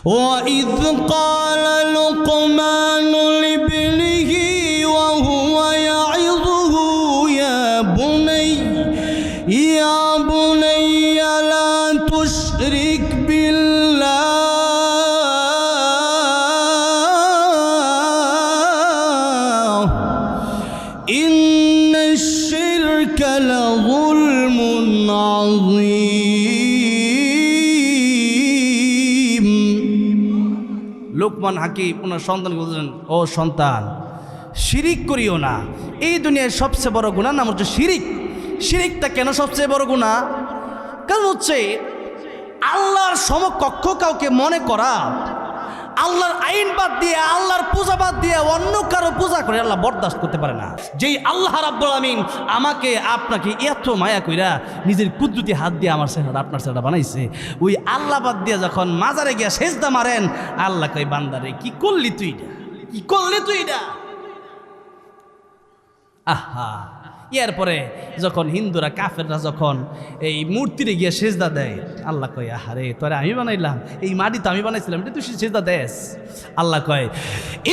وإذ قال لقمان لابنه وهو يعظه يا بني لا تشرك بالله إن الشرك لظلم عظيم. লোকমান হাকিম ওনার সন্তানকে বললেন, ও সন্তান, শিরিক করিও না। এই দুনিয়ার সবচেয়ে বড় গুনাহ নাম হচ্ছে শিরিক। শিরিকটা কেন সবচেয়ে বড় গুনাহ? কারণ হচ্ছে আল্লাহর সমকক্ষ কাউকে মনে করা, আল্লাহর আইন বাদ দিয়ে, আল্লাহর পূজা বাদ দিয়ে অন্য কারো পূজা করে আল্লাহ বরদাস্ত করতে পারে না। যেই আল্লাহ রাব্বুল আমিন আমাকে আপনাকে এত মায়া কইরা নিজের কুদরতি হাত দিয়ে আমার চেহারা আপনার চেহারা বানাইছে, ওই আল্লাহ বাদ দিয়ে যখন মাজারে গিয়া সেজদা মারেন, আল্লাহ কই বান্দারে কি করলি তুই এটা, কি করলি তুই এটা। আহা, এরপরে যখন হিন্দুরা কাফেররা যখন এই মূর্তিরে গিয়ে সেজদা দেয়, আল্লাহ কয় আহারে তোরে আমি বানাইলাম, এই মাটি তো আমি বানাইছিলাম, এটা তুই সেজদা দেস। আল্লাহ কয়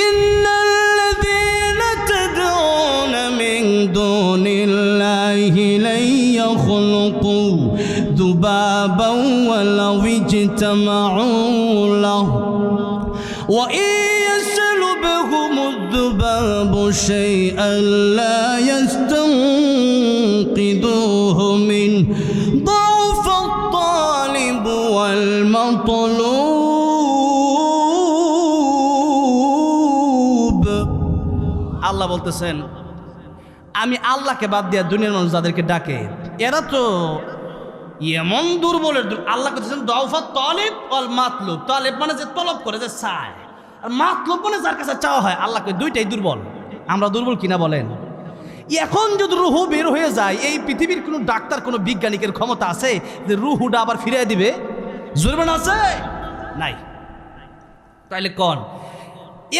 ইন্নাল্লাযীনা তাদউনা মিন দুনিল্লাহি লা ইয়াখলুকু দুবাবান ওয়া লাউ ইজতামাউ লাহু ওয়া يسلبهم الذباب شيئا لا يستنقذوه منه ضعف الطالب والمطلوب. আল্লাহ বলতেছেন, আমি আল্লাহকে বাদ দিয়া দুনিয়ার মানুষ যাদেরকে ডাকে এরা তো এমন দুর্বলের আল্লাহ বলতেছেন দাউফাত তালিব ওয়াল মাতলুব। তালিব মানে যে তলব করে, যে চায়, আর মাতলুব মানে যার কাছে চাওয়া হয়। আল্লাহকে দুইটাই দুর্বল। আমরা দুর্বল কিনা বলেন? এখন যদি রুহু বের হয়ে যায়, এই পৃথিবীর কোনো ডাক্তার, কোনো বিজ্ঞানিকের ক্ষমতা আছে যে রুহুটা আবার ফিরিয়ে দিবে? জোরবান আছে? নাই। তাইলে কোন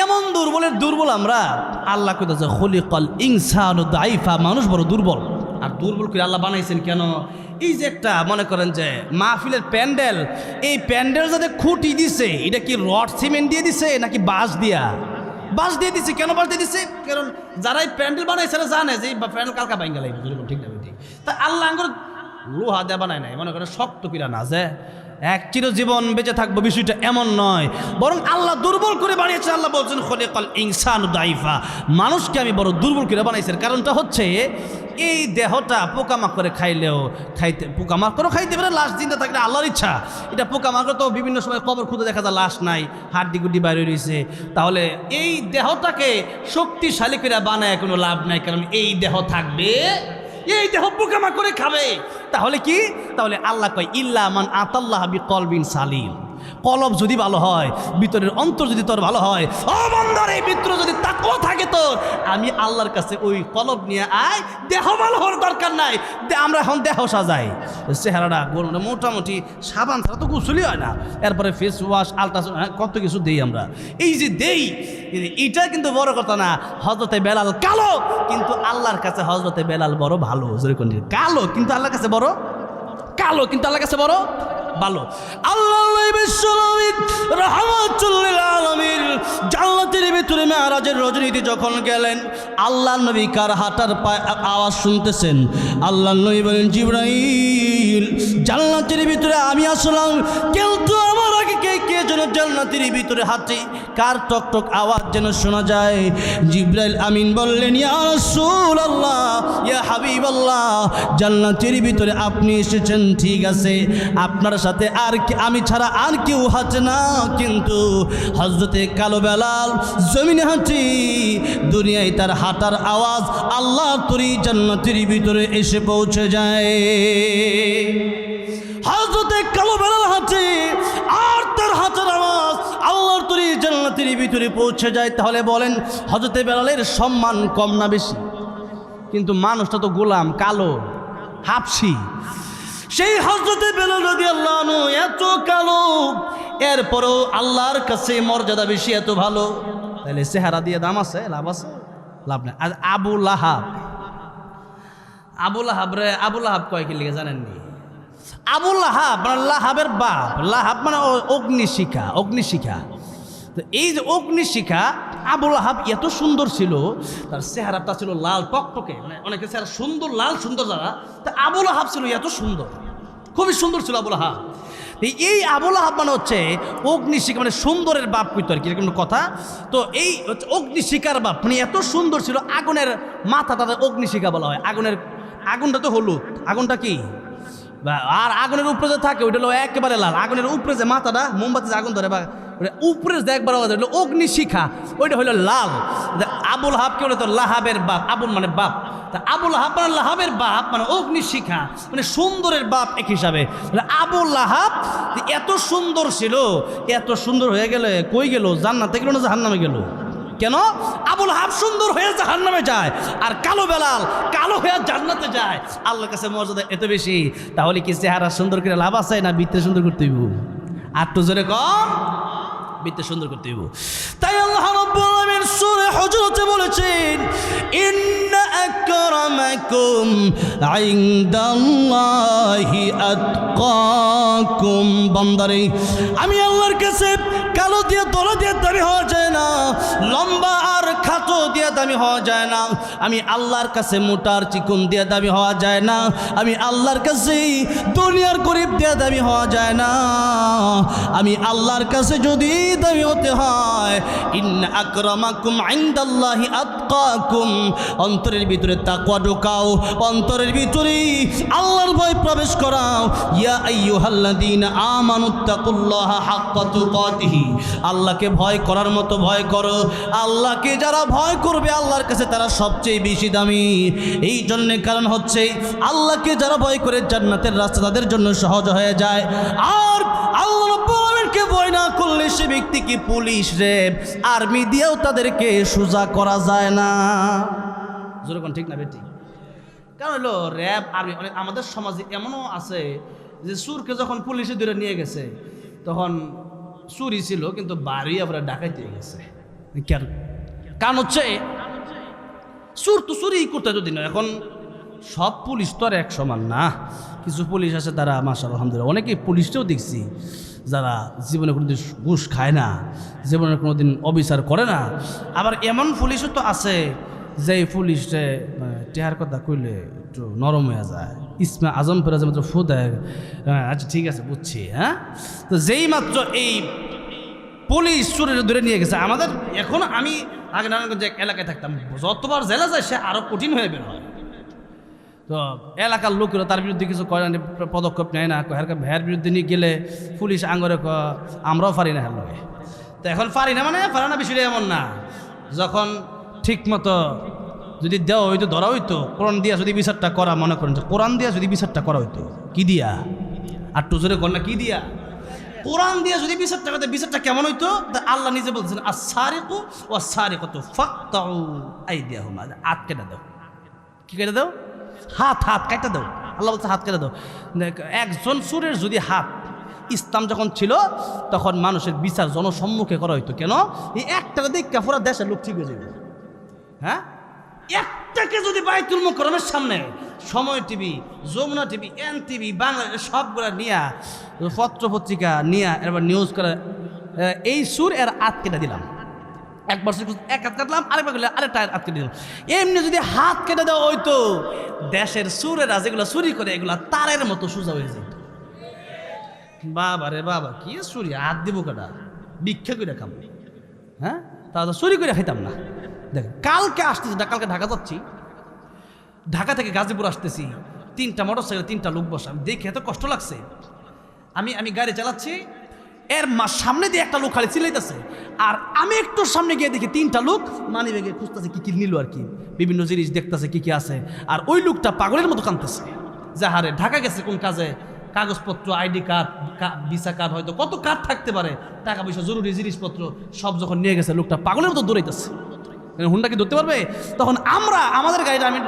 এমন দুর্বলের দুর্বল আমরা? আল্লাহ কইতেছে খুলিকাল ইনসানু দাইফা, মানুষ বড় দুর্বল। আর দুর্বল করে আল্লাহ বানাইছেন কেন? এই যে একটা মনে করেন যে মাহফিলের প্যান্ডেল, এই প্যান্ডেল যাতে খুঁটি দিছে, এটা কি রড সিমেন্ট দিয়ে দিছে নাকি বাঁশ দিয়ে দিছে? কেন বাঁশ দিয়ে দিছে? কারণ যারা এই প্যান্ডেল বানাইছে তারা জানে যে এই প্যান্ডেল কালকা ভাঙ্গা লাগবে, ঠিক না? ঠিক। তা আল্লাহ লোহা দেয়া বানায় নাই, মনে করেন শক্ত কিরা না যে এক চিরজীবন বেঁচে থাকবো, বিষয়টা এমন নয়। বরং আল্লাহ দুর্বল করে বানিয়েছে। আল্লাহ বলছেন খলিকাল ইনসানু দাইফা, মানুষকে আমি বড় দুর্বল করে বানাইছেন। কারণটা হচ্ছে এই দেহটা পোকামাকড়ে পোকামাকড়ও খাইতে পারে, লাশ জিন্দা থাকলে আল্লাহর ইচ্ছা। এটা পোকামাকড় তো বিভিন্ন সময় কবর খুঁজে দেখা যায় লাশ নাই, হাড্ডি গুড্ডি বাইরে রয়েছে। তাহলে এই দেহটাকে শক্তিশালী করে বানায় কোনো লাভ নাই, কারণ এই দেহ থাকবে, এই দেহ পোকামাকড়ে খাবে। তাহলে কি? তাহলে আল্লাহ কয় ইল্লা মান আতাল্লাহ বিকলবিন সালিম, কলব যদি ভালো হয়, ভিতরের অন্তর যদি তোর ভালো হয়, ও বান্দার এই ভিতরে যদি তাকওয়া থাকে তোর, আমি আল্লাহর কাছে ওই কলব নিয়ে আয়। দেহ ভালো হওয়ার দরকার নাই, আমরা এখন দেহ সাজাই, চেহারাটা মোটামুটি সাবান ছাড়া তো গোসলই হয় না, এরপরে ফেস ওয়াশ, আলট্রাসাউন্ড, কত কিছু দেই আমরা। এই যে দেই, এটা কিন্তু বড় কথা না। হযরতে বেলাল কালো, কিন্তু আল্লাহর কাছে হযরতে বেলাল বড় ভালো। কালো কিন্তু আল্লাহর কাছে বড় কালো, কিন্তু আল্লাহর কাছে বড় ভালো। আল্লাহ রাহমাতুল লিল আলামিন জান্নাতের ভিতরে মেরাজের রজনীতে যখন গেলেন, আল্লাহ নবী কার হাঁটার আওয়াজ শুনতেছেন। আল্লাহ নবী বলেন, জিবরাইল, জান্নাতের ভিতরে আমি আসলাম, কিন্তু আমার আগে কে যেন জান্নাতের ভিতরে হাঁটে, কার টক টক আওয়াজ যেন শোনা যায়। জিবরাইল আমিন বললেন, ইয়া রাসূলুল্লাহ, ইয়া হাবিবাল্লাহ, জান্নাতের ভিতরে আপনি এসেছেন, ঠিক আছে, আপনার সাথে আর আমি ছাড়া আর কেউ হাঁটে না, কিন্তু হযরতে কালো বেলাল জমিনে হাঁটি, দুনিয়ায় তার হাঁটার আওয়াজ আল্লাহ তরি জান্নাতের ভিতরে এসে পৌঁছে যায়। হযরতে কালো বেলাল হাঁটে, আর তার হাঁটার আওয়াজ আল্লাহর তরি জান্নাতের ভিতরে পৌঁছে যায়। তাহলে বলেন হযরতে বেলালের সম্মান কম না বেশি? কিন্তু মানুষটা তো গোলাম, কালো, হাবশি। সেই হযরতে বেলাল রাদিয়াল্লাহু আনহু এত কালো, এরপরও আল্লাহর কাছে মর্যাদা বেশি, এত ভালো। তাহলে চেহারা দিয়ে দাম আছে? লাভ আছে? লাভ নাই। আর আবু লাহাব রে, আবু লাহাব কয় কি লিখে জানেননি? আবু লাহাব মানে লাহাবের বাপ, লাহাব মানে অগ্নিশিখা, অগ্নিশিখা। তো এই যে অগ্নিশিখা, আবু লাহাব এত সুন্দর ছিল, তার চেহারাটা ছিল লাল টকটকে, মানে অনেকে চেহারা সুন্দর, লাল সুন্দর যারা, তা আবু লাহাব ছিল এত সুন্দর, খুবই সুন্দর ছিল আবু লাহাব। এই আবু লাহাব মানে হচ্ছে অগ্নিশিখা, মানে সুন্দরের বাপ কইতো আর কি, এরকম কথা। তো এই হচ্ছে অগ্নিশিখার বাপ, মানে এত সুন্দর ছিল, আগুনের মাথাটা অগ্নিশিখা বলা হয়। আগুনটা তো হলুদ, আগুনটা কি, আর আগুনের উপরে যে থাকে ওইটা হলো একেবারে লাল। আগুনের উপরে যে মাথাটা মোমবাতি যে আগুন ধরে বা উপরে যে একবার হলো অগ্নিশিখা, ওইটা হলো লাল। আবু লাহাব কে বলে তো লাহাবের বাপ, আবুল মানে বাপ। তা আবু লাহাব মানে লাহাবের বাপ, মানে অগ্নিশিখা, মানে সুন্দরের বাপ এক হিসাবে। আবু লাহাব এত সুন্দর ছিল, এত সুন্দর হয়ে গেলে কই গেল, জান্নাতে গেল না জাহান্নামে গেল? কেন? আবু লাহাব সুন্দর হয়ে জাহান্নামে যায়, আর কালো বেলাল কালো হয়ে জান্নাতে যায়। আল্লাহর কাছে মর্যাদা এত বেশি। তাহলে কি চেহারা সুন্দর করে লাভ আছে, না বৃত্তে সুন্দর করতে হইব? আর তো জোরে কম, বৃত্তে সুন্দর করতে হইব। তাই আল্লাহ রাব্বুল আলামিন সূরা হুজুরাতে বলেছেন, ইন্না আকরামাকুম ইনদাল্লাহি আতকাকুম। বান্দারে, আমি আল্লাহর কাছে কালো দিয়ে দলা দিয়ে দামি হওয়া যায় না, লম্বা আর খাটো দিয়ে দামি হওয়া যায় না। আমি আল্লাহর কাছে মোটার চিকন দিয়ে দামি হওয়া যায় না। আমি আল্লাহর কাছে দুনিয়ার গরিব দিয়ে দামি হওয়া যায় না। আমি আল্লাহর কাছে যদি দামি হতে হয়, ইন্না আকরামাকুম ইনদাল্লাহি আতকাকুম, অন্তরের ভিতরে তাকওয়া ঢোকাও, অন্তরের ভিতরে আল্লাহর ভয় প্রবেশ করাও। ইয়া আইয়ুহাল্লাযীনা আমানুত্তাকুল্লাহা হাক্কা তুকাতিহি, আল্লাহকে ভয় করার মতো ভয় করো। আল্লাহকে যারা ভয় করবে আল্লাহর কাছে তারা সবচেয়ে বেশি দামি। এই জন্যে কারণ হচ্ছে আল্লাহকে যারা ভয় করে জান্নাতের রাস্তা তাদের জন্য সহজ হয়ে যায়। আর আল্লাহ রাব্বুল আলামিনকে ভয় না করলে সে ব্যক্তিকে পুলিশ, র্যাব, আর্মি দিয়েও তাদেরকে সোজা করা যায় না। যেরকম ঠিক না বেটি? কারণ হলো র্যাব, আর্মি, আমাদের সমাজে এমনও আছে যে চুরকে যখন পুলিশে ধরে নিয়ে গেছে তখন চুরি ছিল কিন্তু বাড়ি আবার ডাকাইতে গেছে। কারণ হচ্ছে চুর তো চুরি করতে যদি না, এখন সব পুলিশ তো আর এক সমান না। কিছু পুলিশ আছে তারা মাশাআল্লাহ আলহামদুলিল্লাহ, অনেকেই পুলিশটাও দেখছি যারা জীবনে কোনোদিন ঘুষ খায় না, জীবনে কোনোদিন অবিচার করে না। আবার এমন পুলিশও তো আছে যে পুলিশে টেহার কথা কইলে একটু নরম হয়ে যায়, ইসমা আজম ফেরা যে মাত্র ফু দেয়, আচ্ছা ঠিক আছে বুঝছি, হ্যাঁ। তো যেই মাত্র এই পুলিশ চোরের ধরে নিয়ে গেছে, আমাদের এখন আমি আগে নারায়ণগঞ্জ এক এলাকায় থাকতাম, যতবার জেলা যায় সে আরও কঠিন হয়ে বের হয়। তো এলাকার লোকেরা তার বিরুদ্ধে কিছু করে না, পদক্ষেপ নেয় না। ভ্যার বিরুদ্ধে নিয়ে গেলে পুলিশ আঙ্গরে আমরাও পারি না, হ্যাঁ। তো এখন পারি না মানে পারে না, বিষয়টা এমন না। যখন ঠিক মতো যদি দেওয়া হইতো, ধরা হইতো, কোরআন দিয়া যদি বিচারটা করা, মনে করেন কোরআন দিয়া যদি বিচারটা করা হইতো, কি দিয়া? আর টুজরে কর না কি দিয়া? কোরআন দিয়ে যদি বিচারটা করতে, বিচারটা কেমন হইতো? আল্লাহ নিজে বলতেছেন, আস-সারিকু ওয়াস-সারিকাতু ফাকতাউ আইদিয়াহুমা, হাত কেটে দাও। কি কেটে দাও? হাত কেটে দাও। আল্লাহ বলছে হাত কেটে দাও। একজন চোরের যদি হাত, ইসলাম যখন ছিল তখন মানুষের বিচার জনসম্মুখে করা হইতো। কেন? এই একটাকে দেখা পুরো দেশের লোক ঠিক হয়ে যাবে। হ্যাঁ, একটাকে যদি বাইতুল মুকাররমের সামনে সময় TV, Jamuna TV, N TV, Bangladesh সবগুলা নিয়ে, পত্র পত্রিকা নিয়ে এবার নিউজ করে, এই সুর এর হাত কেটে দিলাম, একবার এক হাত কাটলাম, আরেকবার করলে আরেকটা হাত কেটে দিলাম। এমনি যদি হাত কেটে দেওয়া হইতো, দেশের সুরেরা যেগুলো চুরি করে এগুলা তারের মতো সোজা হয়ে যেত। বাবা রে বাবা, কি চুরি, হাত দিব কাটা, ভিক্ষা করে খাম, হ্যাঁ, তাহলে চুরি করে খাইতাম না। দেখেন কালকে আসতেছি, কালকে ঢাকা যাচ্ছি, ঢাকা থেকে গাজীপুর আসতেছি, 3টা মোটরসাইকেল, 3টা লোক বসা, আমি দেখে এত কষ্ট লাগছে। আমি গাড়ি চালাচ্ছি, এর সামনে দিয়ে একটা লোক খালি চিল্লাইতেছে, আর আমি একটু সামনে গিয়ে দেখি 3টা লোক মানি ব্যাগে খুঁজতেছে কি নিল আর কি, বিভিন্ন জিনিস দেখতেছে কি আছে। আর ওই লোকটা পাগলের মতো কাঁদতেছে, যাহারে ঢাকা গেছে কোন কাজে, কাগজপত্র, আইডি কার্ড, ভিসা কার্ড, হয়তো কত কার্ড থাকতে পারে, টাকা পয়সা, জরুরি জিনিসপত্র সব যখন নিয়ে গেছে, লোকটা পাগলের মতো দৌড়াইতেছে। হুন্ডা কি ধরতে পারবে? তখন আমরা আমাদের গাড়িটা, আমি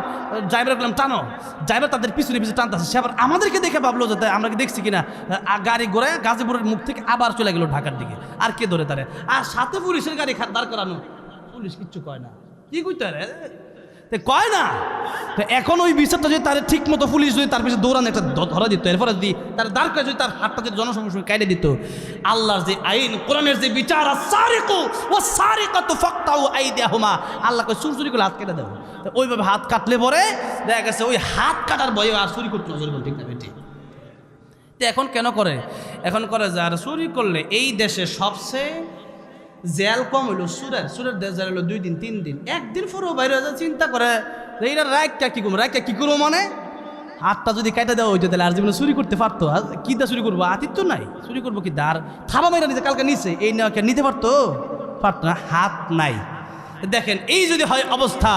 ড্রাইভার বললাম টানো, ড্রাইভার তাদের পিছনে টানতেছে, সে আবার আমাদেরকে দেখে ভাবলো যাতে আমরা কি দেখছি কিনা, গাড়ি ঘোরায় গাজীপুরের মুখ থেকে আবার চলে গেল ঢাকার দিকে। আর কে ধরে তারে? আর সাথে পুলিশের গাড়ি দাঁড় করানো, পুলিশ কিচ্ছু কয় না, কি কইতে রে। তো কয় না। তো এখন ওই বিচারটা যদি তার ঠিক মতো পুলিশ যদি তার পিছনে দৌড়ান একটা ধরা দিত, এরপরে যদি তার দাঁড় করে যদি তার হাতটা যদি জনসংখ্যার সঙ্গে কেটে দিত, আল্লাহর যে আইন, কোরআনের যে বিচার, আল্লাহ কই চুরি করে হাত কেটে দেবো। ওইভাবে হাত কাটলে পরে দেখা গেছে ওই হাত কাটার ভয়ে আর চুরি করতে হবে, ঠিক না বেটি? তো এখন কেন করে? এখন করে যে আর চুরি করলে এই দেশে সবচেয়ে জেল কম হইলো সুরের দেশ জেল হলো 2 দিন 3 দিন, একদিন পরেও বাইরে চিন্তা করে এইটা রাইটটা কি করবো মানে হাতটা যদি কেটে দেওয়া হইতো তাহলে আর জীবনে চুরি করতে পারতো। কি দা চুরি করবো? আতিথ্য নাই, চুরি করবো কি দার থাবা মেরা নিতে কালকে নিচে এই নেওয়া নিতে পারতো না, হাত নাই। দেখেন এই যদি হয় অবস্থা,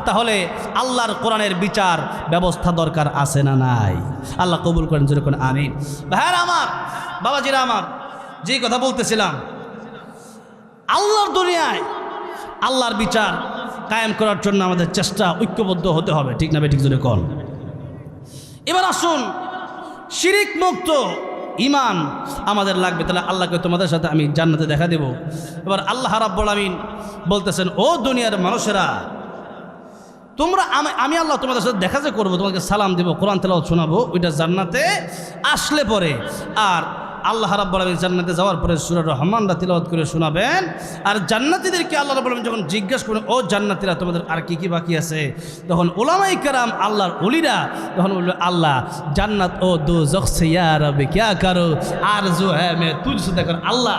তাহলে আল্লাহর কোরআনের বিচার ব্যবস্থা দরকার আছে না নাই? আল্লাহ কবুল করেন যেরকম আমিন। ভাইরা আমার, বাবাজিরা আমার, যেই কথা বলতেছিলাম, আল্লাহর দুনিয়ায় আল্লাহর বিচার কায়েম করার জন্য আমাদের চেষ্টা ঐক্যবদ্ধ হতে হবে, ঠিক না ঠিক জোরে কোন। এবার আসুন, শিরিক মুক্ত ঈমান আমাদের লাগবে, তাহলে আল্লাহকে তোমাদের সাথে আমি জান্নাতে দেখা দেব। এবার আল্লাহ রাব্বুল আমিন বলতেছেন, ও দুনিয়ার মানুষেরা, তোমরা আমি আল্লাহ তোমাদের সাথে দেখা যে করবো, তোমাকে সালাম দেবো, কোরআন তেলাওয়াত শোনাবো, ওইটা জান্নাতে আসলে পরে। আর আল্লাহ রাব্বুল আমিন জান্নাতে যাওয়ার পরে সূরা রহমানটা তিলাওয়াত করে শোনাবেন। আর জান্নাতীদেরকে আল্লাহ রাব্বুল আমিন যখন জিজ্ঞাসা করেন, ও জান্নাতীরা তোমাদের আর কি কি বাকি আছে, তখন উলামায়ে কেরাম, আল্লাহর ওলিরা তখন বলল, আল্লাহ জান্নাত ও দোজখ সে ইয়া রব্বি ক্যা করো আরজু হ্যায় মে তুঝসে দেখো। আল্লাহ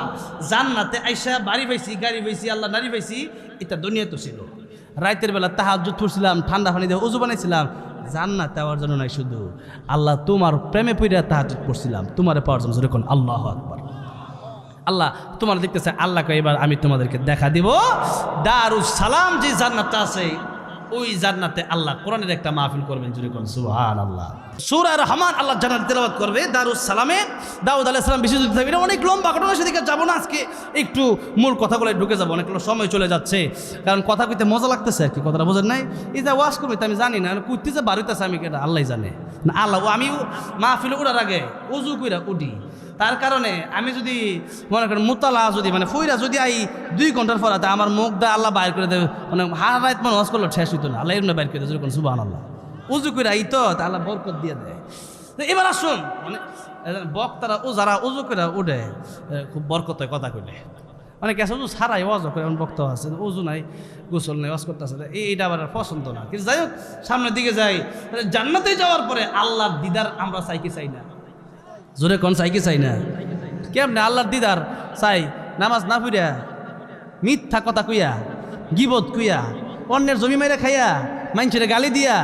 জান্নাতে আইসা বাড়ি পাইছি, গাড়ি পাইছি, আল্লাহ নারী পাইছি, এটা দুনিয়া তো ছিল। রাতের বেলা তাহাজ্জুদ পড়ছিলাম, ঠান্ডা পানি দিয়ে ওযু বানাইছিলাম, জান্নাত পাওয়ার জন্য নাই, শুধু আল্লাহ তোমার প্রেমে পইরা তাহাজ্জুদ পড়ছিলাম, তোমারে পাওয়ার জন্য। যখন আল্লাহু আকবার, আল্লাহ তোমার দেখতেছে, আল্লাহকে এবার আমি তোমাদেরকে দেখা দিব দারুস সালাম যে জান্নাতটা আছে, ওই জান্নাতে আল্লাহ কোরআনের একটা মাহফিল করবেন, যেরকম সুবহানাল্লাহ। সূরা রহমান আল্লাহ জান্নাত তেলাওয়াত করবে দারুস সালামে। দাউদ আলাইহিস সালাম বিশেষ থাকবে, এটা অনেক লম্বা ঘটনা, সেদিকে যাবো না আজকে, একটু মূল কথাগুলো ঢুকে যাবো, অনেক সময় চলে যাচ্ছে, কারণ কথা কইতে মজা লাগতেছে আর কি, কথাটা বোঝেন নাই। এই যে ওয়াজ করবে আমি জানি না, কুইতে যে বাড়িতেছে আমি এটা আল্লাহ জানে না। আল্লাহ আমি মাহফিলে উঠার আগে উজু কইরা উঠি, তার কারণে আমি যদি মনে করেন মুতালা যদি মানে ফইরা যদি আই 2 ঘন্টার পর আমার মুখ দা আল্লাহ বাইর করে দেবে, মানে হার রাত মনে ওয়াজ করলো শেষ হইতো না, আল্লাহ এমনি বাইর করে দেবে, যেরকম সুবহানাল্লাহ। উজু কইরা আই তো আল্লাহ বরকত দিয়ে দেয়। এবার আসুন, মানে বক্তারা ও যারা উজু করে উঠে খুব বরকত হয় কথা কইলে, অনেকে আছে উজু ছাড়াই ওয়াজ করে, এমন বক্তা আছে উজু নাই, গোসল নাই, ওয়াজ করতেছে, এইটা আবার পছন্দ না। কিন্তু যাই হোক, সামনের দিকে যাই, জান্নাতে যাওয়ার পরে আল্লাহর দিদার আমরা চাই কি চাই না? জোরে কোন চাই কি চাই না? কেমনে আল্লাহর দিদার চাই? নামাজ না পড়িয়া, মিথ্যা কথা কইয়া, গিবত কইয়া, অন্যের জমি মেরে খাইয়া, মানুষের গালি দিয়া,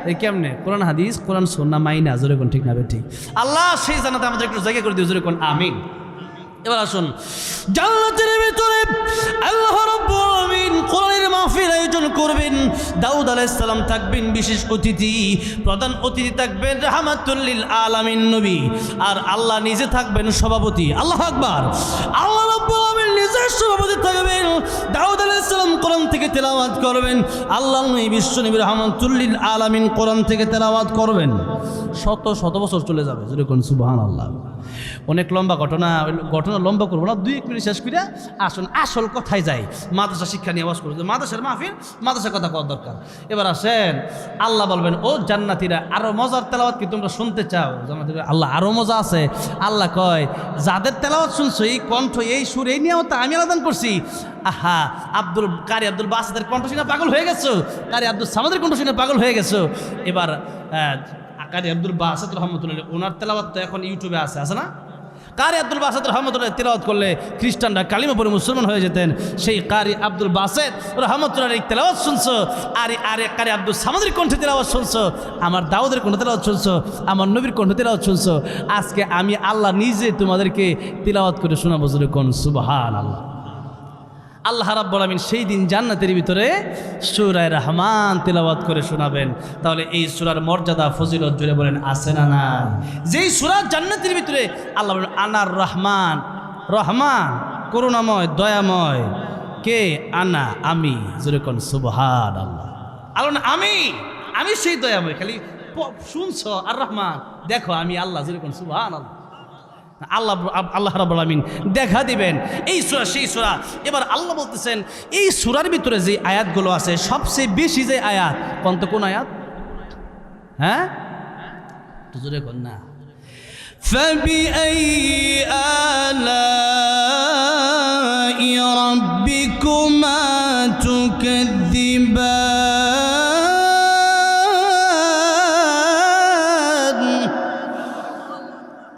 এই কেমনে? কোরআন হাদিস, কোরআন সুন্নাহ মাইনা, জোরে কোন ঠিক না ঠিক? আল্লাহ সেই জান্নাতে আমাদের একটু জায়গা করে দিও, জোরে কোন আমিন। এবার আসুন, জান্নাতের ভিতরে আল্লাহ রাব্বুল আমিন কোরআনের মাহফিল আয়োজন করবেন। দাউদ আলাইহিস সালাম থাকবেন বিশেষ অতিথি, প্রধান অতিথি থাকবেন রাহমাতুল লিল আলামিন নবী, আর আল্লাহ নিজে থাকবেন সভাপতি। আল্লাহু আকবার। আল্লাহ রাব্বুল আমিন নিজে সভাপতি থাকবেন। দাউদ আলাইহিস সালাম কোরআন থেকে তেলাওয়াত করবেন, আল্লাহর নবী বিশ্ব নবী রাহমাতুল লিল আলামিন কোরআন থেকে তেলাওয়াত করবেন। শত শত বছর চলে যাবে, যেরকম সুবহানাল্লাহ। অনেক লম্বা ঘটনা, ঘটনা লম্বা করবো না, 2-1 মিনিট শেষ করে আসুন আসল কথায় যাই। মাদ্রাসা শিক্ষা নিয়ে আওয়াজ করবো, মাদ্রাসার মাহফিল, মাদ্রাসার কথা কওয়ার দরকার। এবার আসেন, আল্লাহ বলবেন, ও জান্নাতীরা, আরো মজার তেলাওয়াত কি তোমরা শুনতে চাও? জান্নাতীরা, আল্লাহ আরো মজা আছে। আল্লাহ কয়, যাদের তেলাওয়াত শুনছো, এই কণ্ঠ, এই সুর, এই নিয়ামত আমি আলাদান করছি। আহা, কারি আব্দুল বাসিতের কণ্ঠ শুনে পাগল হয়ে গেছো, কারি আব্দুল সামাদের কণ্ঠ শুনে পাগল হয়ে গেছো। এবার কারি আব্দুল বাসিত রহমতুল্লাহ, ওনার তেলাওয়াত তো এখন ইউটিউবে আছে না? কারি আব্দুল বাসিত রহমতুল্লাহ তেলাওয়াত করলে খ্রিস্টানরা কালিমা পড়ে মুসলমান হয়ে যেতেন। সেই কারি আব্দুল বাসিত রহমতুল্লাহ তেলাওয়াত শুনছো, আর কারি আব্দুল সামাদের কণ্ঠে তেলাওয়াত শুনছো, আমার দাউদের কণ্ঠে তেলাওয়াত শুনছো, আমার নবীর কণ্ঠে তেলাওয়াত শুনছো। আজকে আমি আল্লাহ নিজে তোমাদেরকে তেলাওয়াত করে শোনাবো, জোরে কোন সুবহানাল্লাহ। আল্লাহ রাব্বুল আমিন সেই দিন জান্নাতের ভিতরে সূরা রহমান তেলাওয়াত করে শোনাবেন। তাহলে এই সূরার মর্যাদা, ফজিলত জুড়ে বলেন আছে না না? যেই সূরা জান্নাতের ভিতরে আল্লাহ বলেন, আনার রহমান, রহমান করুণাময়, দয়াময়, কে? আনা, আমি, জোরে কোন সুবহানাল্লাহ। আল্লাহ আমি সেই দয়াময়, খালি শুনছো আর রহমান, দেখো আমি আল্লাহ, জোরে কোন সুবহানাল্লাহ। আল্লাহ রাব্বুল আলামিন দেখা দিবেন। এই সূরা সেই সূরা। এবার আল্লাহ বলতেছেন এই সূরার ভিতরে যে আয়াতগুলো আছে সবচেয়ে বেশি যে আয়াত কোন আয়াত? হ্যাঁ, তো জোরে কোন না। فبأي آلاء ربكما تكذبان।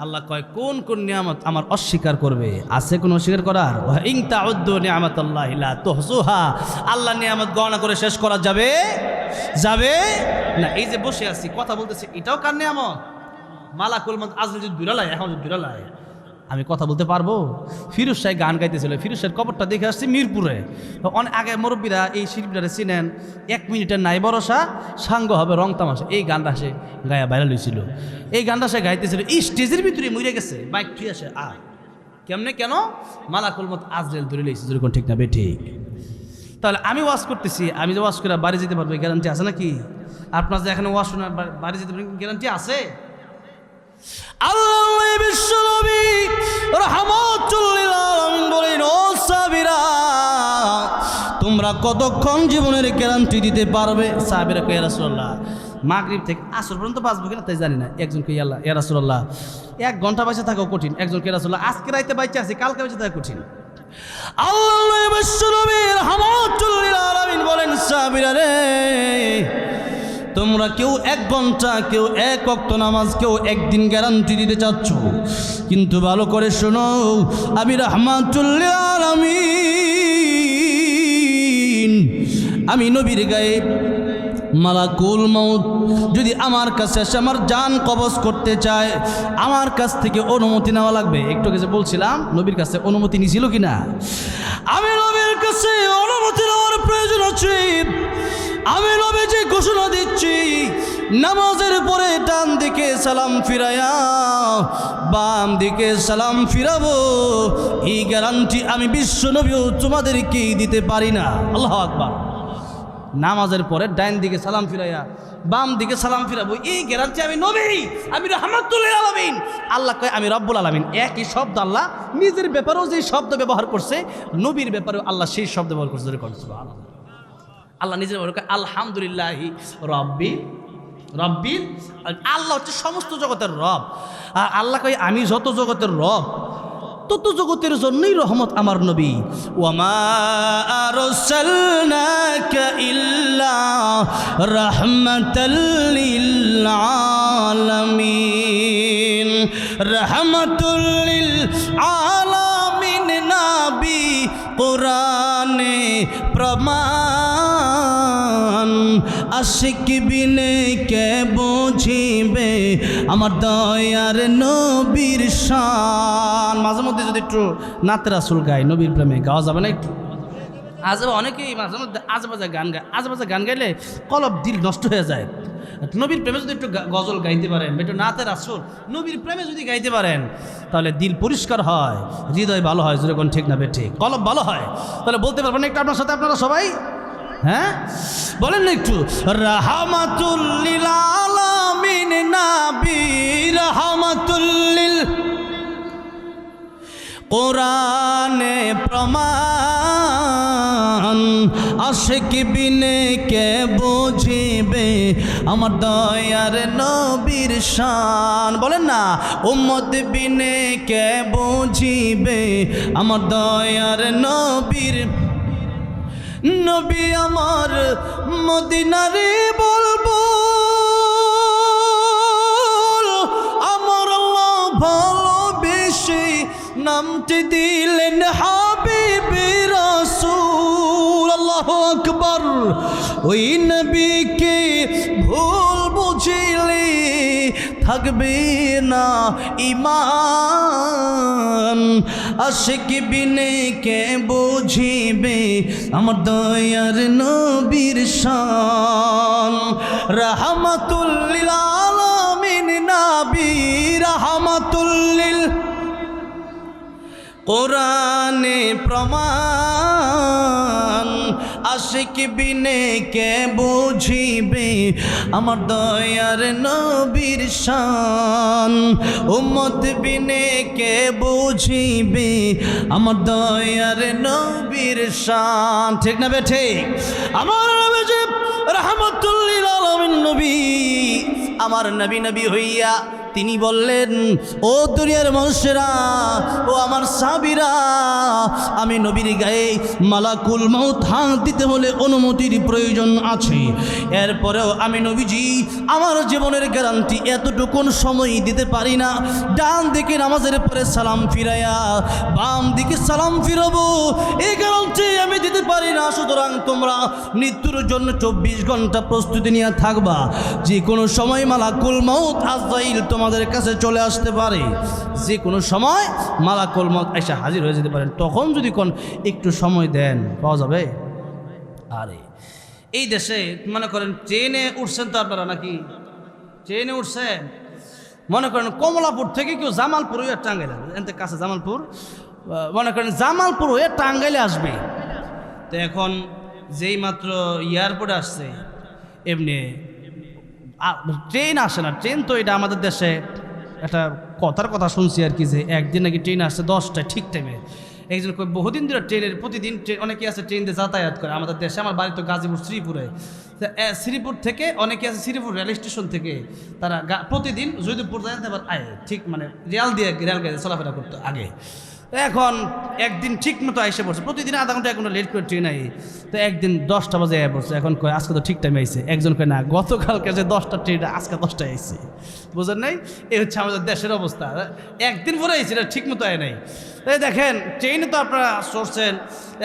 আল্লাহ কয় কোন কোন নিয়ামত আমার অস্বীকার করবে? আছে কোন অস্বীকার করার? ইন তাউদ্দু নিয়ামাতাল্লাহি লা তুহসুহা। আল্লাহ নিয়ামত গণনা করে শেষ করা যাবে না। এই যে বসে আছি কথা বলতেছি এটাও কার নিয়ামত? মালাকুল মউত আজরাইল যদি দুরালায়, এখন যদি দুরালায় আমি কথা বলতে পারবো? ফিরোজ শাহ গান গাইতেছিল, ফিরোজ শাহের কবরটা দেখে আসছি মিরপুরে। অনেক আগে মুরব্বীরা এই শিল্পীরা চিনেন, 1 মিনিটের নাই ভরসা, সাঙ্গ হবে রং তামাশা, এই গানটা সে গায়া ভাইরাল হয়েছিল। এই গানটা সে গাইতেছিল, এই স্টেজের ভিতরে মরে গেছে, বাইক ঠিক আছে কেমনে কেন? মালাকুল মউত আজরাইল ধরে লইছে, যেরকম ঠিক না বে ঠিক। তাহলে আমি ওয়াজ করতেছি, আমি যে ওয়াজ করে বাড়ি যেতে পারবো গ্যারান্টি আছে নাকি? আপনার যে এখানে ওয়াজ শোনার বাড়ি যেতে পারবেন গ্যারান্টি আছে? আল্লাহ বিশ্বনবী রাহমাতুল লিল আলামিন বলেন, ও সাহাবীরা তোমরা কতক্ষণ জীবনের গ্যারান্টি দিতে পারবে? সাহাবীরা কয় ইয়া রাসূলুল্লাহ মাগরিব থেকে আসর পর্যন্ত বাঁচবো কিনা তাই জানি না। একজন কই আল্লাহ ইয়া রাসূলুল্লাহ 1 ঘন্টা বেঁচে থাকাও কঠিন। একজন কই রাসূলুল্লাহ আজকে রাইতে বাইচে আছি, কালকে বেঁচে থাকা কঠিন। আল্লাহ বিশ্বনবী রাহমাতুল লিল আলামিন বলেন, সাহাবীরা রে তোমরা কেউ 1 ঘন্টা, কেউ 1 ওয়াক্ত নামাজ, কেউ 1 দিন গ্যারান্টি দিতে চাচ্ছ, কিন্তু ভালো করে শোনো, আমি রাহমাতুল লিল আলামিন, আমি নবীর গায়ে মালাকুল মউত যদি আমার কাছে এসে আমার জান কবজ করতে চায়, আমার কাছ থেকে অনুমতি নেওয়া লাগবে। একটু আগে যে বলছিলাম নবীর কাছে অনুমতি নিয়েছিল কিনা? আমি নবীর কাছে অনুমতি নেওয়ার প্রয়োজন আছে। আমি নবী যে ঘোষণা দিচ্ছি, নামাজের পরে ডান দিকে সালাম ফিরায়া বাম দিকে সালাম ফিরাবো, এই গ্যারান্টি আমি বিশ্ব নবীও তোমাদেরকে দিতে পারি না। আল্লাহু আকবার। নামাজের পরে ডান দিকে সালাম ফিরাইয়া বাম দিকে সালাম ফিরাবো, এই গ্যারান্টি আমি নবী, আমি রাহমাতুল লিল আলামিন। আল্লাহ কয় আমি রব্বুল আলামিন। একই শব্দ আল্লাহ নিজের ব্যাপারেও যে শব্দ ব্যবহার করছে, নবীর ব্যাপারেও আল্লাহ সেই শব্দ ব্যবহার করছে। সুবহানাল্লাহ। আল্লাহ নিজের ব্যবহার করে আলহামদুলিল্লাহি রব্বিল। আল্লাহ হচ্ছে সমস্ত জগতের রব। আর আল্লাহ কয় আমি যত জগতের রব, তত জগতের জন্যই রহমত আমার নবী। ওয়ামা আরসালনাকা ইল্লা রাহমাতাল লিল আলামিন। রাহমাতুল লিল আলামিন নবী কোরআনে প্রমাণ, আশিক বিনে কে বুঝিবে আমার দয়ার নবীর শান। মাঝে মধ্যে যদি একটু নাতে রাসূল গায়, নবীর প্রেমে গাওয়া যাবে না? একটু আজেবাজে অনেকেই মাঝে মধ্যে আজেবাজে গান গায়। আজেবাজে গান গাইলে কলব দিল নষ্ট হয়ে যায়। নবীর প্রেমে যদি একটু গজল গাইতে পারেন, একটু নাতে রাসূল নবীর প্রেমে যদি গাইতে পারেন, তাহলে দিল পরিষ্কার হয়, হৃদয় ভালো হয়, যেরকম ঠিক না বে ঠিক, কলব ভালো হয়। তাহলে বলতে পারবেন একটু আপনার সাথে, আপনারা সবাই হ্যাঁ বলেন না একটু? রাহমাতুল লিল আলামিন নবী রাহমাতুল লিল, কোরআনে প্রমাণ, আশিক বিনে কে বুঝিবে আমার দয়ার নবীর শান। বলেন না, উম্মত বিনে কে বুঝিবে আমার দয়ার নবীর। নবী আমার মদিনারে বলবো, আমার আল্লাহ ভালোবেসে নামটি দিলেন হাবিবে রাসূল। আল্লাহু আকবার। ওই নবীকে ভুল বুঝিলে থাকবে না ঈমান, আশিক বিনে কে বুঝিবে আমার দয়ার নবীর শান। রাহমাতুল লিল আলামিন নবী রাহমাতুল লিল, কোরআনে প্রমাণ, আশিক বিনে কে বুঝিবে আমার দয়ার নবীর শান, উম্মত বিনে কে বুঝিবে আমার দয়ার নবীর শান। ঠিক না বে ঠিক? আমার নবী রাহমাতুল লিল আলামিন নবী, আমার নবী নবী হইয়া তিনি বললেন, ও দুনিয়ার মানুষেরা, ও আমার সাহাবীরা, আমি নবীর গায়ে মালাকুল মউত হাত দিতে হলে অনুমতির প্রয়োজন আছে। এরপরেও আমি নবীজি আমার জীবনের গ্যারান্টি এতটুকুন সময় দিতে পারি না। ডান দিকে নামাজের পরে সালাম ফিরাইয়া বাম দিকে সালাম ফিরাবো, এই গ্যারান্টি আমি দিতে পারি না। সুতরাং তোমরা মৃত্যুর জন্য 24 ঘন্টা প্রস্তুতি নিয়ে থাকবা। যে কোনো সময় মালাকুল মউত আজরাইল তোমাদের কাছে চলে আসতে পারে। যে কোনো সময় মালাকুল মউত এসে হাজির হয়ে যেতে পারেন। তখন যদি কোন একটু সময় দেন পাওয়া যাবে। আরে এই দেশে মনে করেন ট্রেনে উঠছেন তো আপনারা, নাকি ট্রেনে উঠছেন? মনে করেন কমলাপুর থেকে কেউ জামালপুর হয়ে টাঙ্গাইলে, এতে কাছে জামালপুর, মনে করেন জামালপুর হয়ে টাঙ্গাইলে আসবে। তো এখন যেই মাত্র এয়ারপোর্টে আসছে, এমনি ট্রেন আসে না। ট্রেন তো এটা আমাদের দেশে একটা কথার কথা শুনছি আর কি, যে একদিন নাকি ট্রেন আসছে 10টায় ঠিক টাইমে। একজন বহুদিন ধরে ট্রেনের প্রতিদিন অনেকে আছে ট্রেন দিয়ে যাতায়াত করে আমাদের দেশে। আমার বাড়ি তো গাজীপুর শ্রীপুরে, শ্রীপুর থেকে অনেকে আছে শ্রীপুর রেল স্টেশন থেকে, তারা প্রতিদিন জয়দেবপুর যায়, আবার আয় ঠিক মানে রেল দিয়ে রেলগাড়ি চলাফেরা করতো আগে। এখন একদিন ঠিক মতো এসে পড়ছে, প্রতিদিন আধা ঘন্টা 1 ঘন্টা লেট করে ট্রেন আই। তো একদিন 10টা বাজে আয় পড়ছে। এখন কয় আজকে তো ঠিক টাইমে আইছে। একজন কয় না, গতকালকে যে 10টা ট্রেন আজকে 10টায় আইছে। বুঝেন নাই? এই হচ্ছে আমাদের দেশের অবস্থা। একদিন পরে আইছে, এটা ঠিক মতো আয় নাই। এই দেখেন ট্রেনে তো আপনারা চড়ছেন,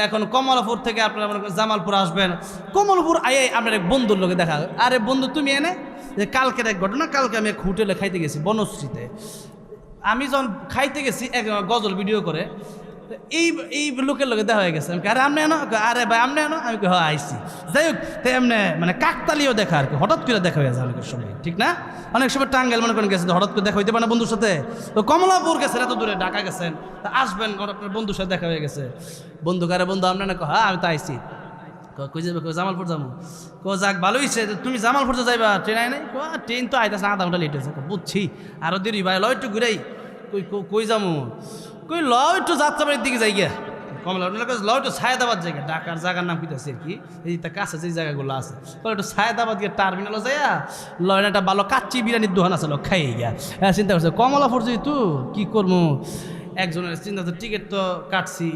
এখন কমলাপুর থেকে আপনারা মনে করেন জামালপুর আসবেন। কমলাপুর আই আপনার এক বন্ধুর লোকে দেখা, আরে বন্ধু তুমি এনে, যে কালকের এক ঘটনা, কালকে আমি এক হোটেলে খাইতে গেছি বনশ্রীতে। আমি যখন খাইতে গেছি এক গজল ভিডিও করে, এই লোকের লোকে দেখা হয়ে গেছে। আমি আরে আপনি এনো, আরে ভাই আপনি এনো, আমি হ্যাঁ আইসি। যাই হোক, তাই এমনি মানে কাকতালিও দেখা আর কি, হঠাৎ করে দেখা হয়ে যায় অনেকের সময়, ঠিক না? অনেক সময় টাঙ্গাইল মনে করেন গেছেন, হঠাৎ করে দেখা হইতে পারে না বন্ধুর সাথে। তো কমলাপুর গেছেন, এত দূরে ঢাকা গেছেন, তা আসবেন, আপনার বন্ধুর সাথে দেখা হয়ে গেছে। বন্ধু কারে বন্ধু আপনার না, হ্যাঁ আমি তো আইসি। কই যাবে? জামালপুর যাবো। যাক ভালো হয়েছে, তুমি জামালপুর যাইবা, ট্রেন আয় নাই? ট্রেন তো আইতেছে, আধা ঘন্টা লেট হয়েছে। বুঝছি, আরও দেরি ভাই, ল একটু ঘুরাই। কই যাবো? কই ল একটু যাত্রাবাড়ির দিকে যাই গিয়া। কমলা ল একটু সায়দাবাদ জায়গা, ঢাকার জায়গার নাম কিতেছে আর কি, এই কাছে যে জায়গাগুলো আছে, একটু সায়দাবাদ গিয়ে টার্মিনালও যাইয়া ল একটা ভালো কাচ্চি বিরিয়ানির দোকান আছে, খাই গিয়া। হ্যাঁ চিন্তা করছে কমলাপুর যেহেতু কী করবো, একজনের চিন্তা করছে টিকিট তো কাটছি,